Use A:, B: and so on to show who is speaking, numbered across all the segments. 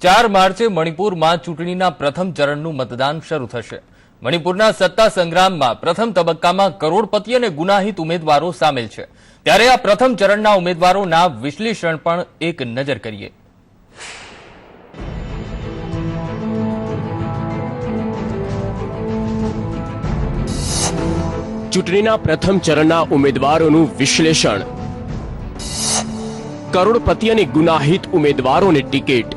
A: 4 માર્ચે મણિપુરમાં ચૂંટણીના પ્રથમ ચરણનું મતદાન શરૂ થશે। મણિપુરના સત્તા સંગ્રામમાં પ્રથમ તબક્કામાં કરોડપતિ અને ગુનાહિત ઉમેદવારો સામેલ છે। ત્યારે આ પ્રથમ ચરણના ઉમેદવારોના વિશ્લેષણ પણ એક નજર કરીએ।
B: ચૂંટણીના પ્રથમ ચરણના ઉમેદવારોનું વિશ્લેષણ। કરોડપતિ અને ગુનાહિત ઉમેદવારોને ટિકિટ।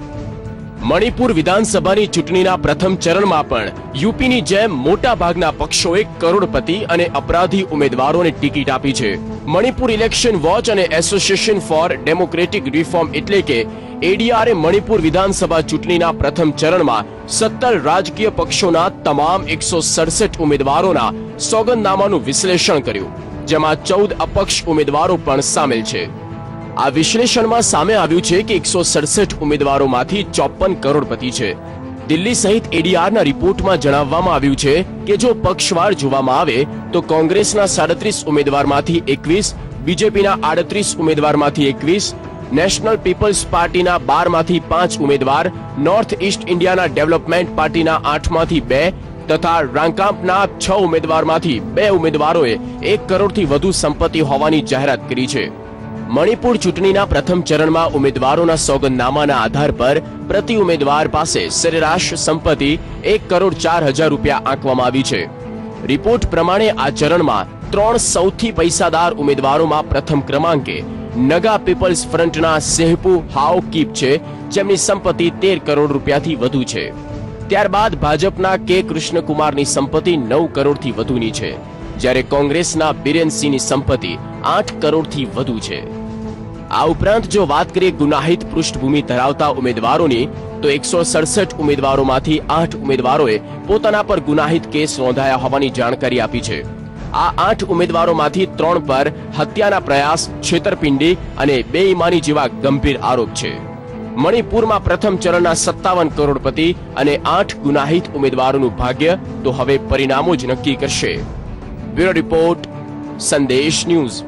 B: મણિપુર વિધાનસભાની ચૂંટણીના પ્રથમ ચરણમાં પણ યુપીની જેમ મોટા ભાગના પક્ષોએ કરોડપતિ અને અપરાધી ઉમેદવારોને ટિકિટ આપી છે। મણિપુર ઇલેક્શન વોચ અને એસોસિએશન ફોર ડેમોક્રેટિક રિફોર્મ એટલે કે એડીઆરએ મણિપુર વિધાનસભા ચૂંટણીના પ્રથમ ચરણમાં 17 રાજકીય પક્ષોના તમામ 167 ઉમેદવારોના સોગંદનામાનું વિશ્લેષણ કર્યું, જેમાં 14 અપક્ષ ઉમેદવારો પણ સામેલ છે। આ વિશ્લેષણમાં સામે આવ્યું છે કે 167 ઉમેદવારોમાંથી 54 કરોડપતિ છે। દિલ્હી સહિત એડીઆરના રિપોર્ટમાં જણાવવામાં આવ્યું છે કે જો પક્ષવાર જોવામાં આવે તો કોંગ્રેસના 37 ઉમેદવારમાંથી 21, બીજેપીના 38 ઉમેદવારમાંથી 21, નેશનલ પીપલ્સ પાર્ટીના 12 માંથી 5 ઉમેદવાર, નોર્થ ઈસ્ટ ઇન્ડિયાના ડેવલપમેન્ટ પાર્ટીના 8 માંથી 2 તથા રાંકામ્પના 6 ઉમેદવારમાંથી 2 ઉમેદવારોએ 1 કરોડથી વધુ સંપત્તિ હોવાની જાહેરાત કરી છે। મણિપુર ચૂંટણીના પ્રથમ ચરણમાં ઉમેદવારોના સોગંદનામાના આધાર પર પ્રતિ ઉમેદવાર પાસે સરેરાશ સંપત્તિ 1,04,000 રૂપિયા આંકવામાં આવી છે। રિપોર્ટ પ્રમાણે આ ચરણમાં 3 સૌથી પૈસાદાર ઉમેદવારોમાં પ્રથમ ક્રમાંકે નગા પીપલ્સ ફ્રન્ટના સેહપુ હાઓ કીપ છે, જેમની સંપત્તિ 13 કરોડ રૂપિયાથી વધુ છે। ત્યારબાદ ભાજપના કે કૃષ્ણકુમારની સંપત્તિ 9 કરોડથી વધુની છે, જ્યારે કોંગ્રેસના બિરેનસિંહની સંપત્તિ 8 કરોડથી વધુ છે। આ ઉપરાંત જો વાત કરીએ ગુનાહિત પૃષ્ઠભૂમિ ધરાવતા ઉમેદવારોની તો 167 ઉમેદવારોમાંથી 8 ઉમેદવારોએ પોતાના પર ગુનાહિત કેસ નોંધાયા હોવાની જાણકારી આપી છે। આ 8 ઉમેદવારોમાંથી 3 પર હત્યાના પ્રયાસ, છેતરપિંડી અને બેઈમાની જેવા ગંભીર આરોપ છે। મણિપુરમાં પ્રથમ ચરણના 57 કરોડપતિ અને 8 ગુનાહિત ઉમેદવારોનું ભાગ્ય તો હવે પરિણામો જ નક્કી કરશે। બ્યુરો રિપોર્ટ, સંદેશ ન્યૂઝ।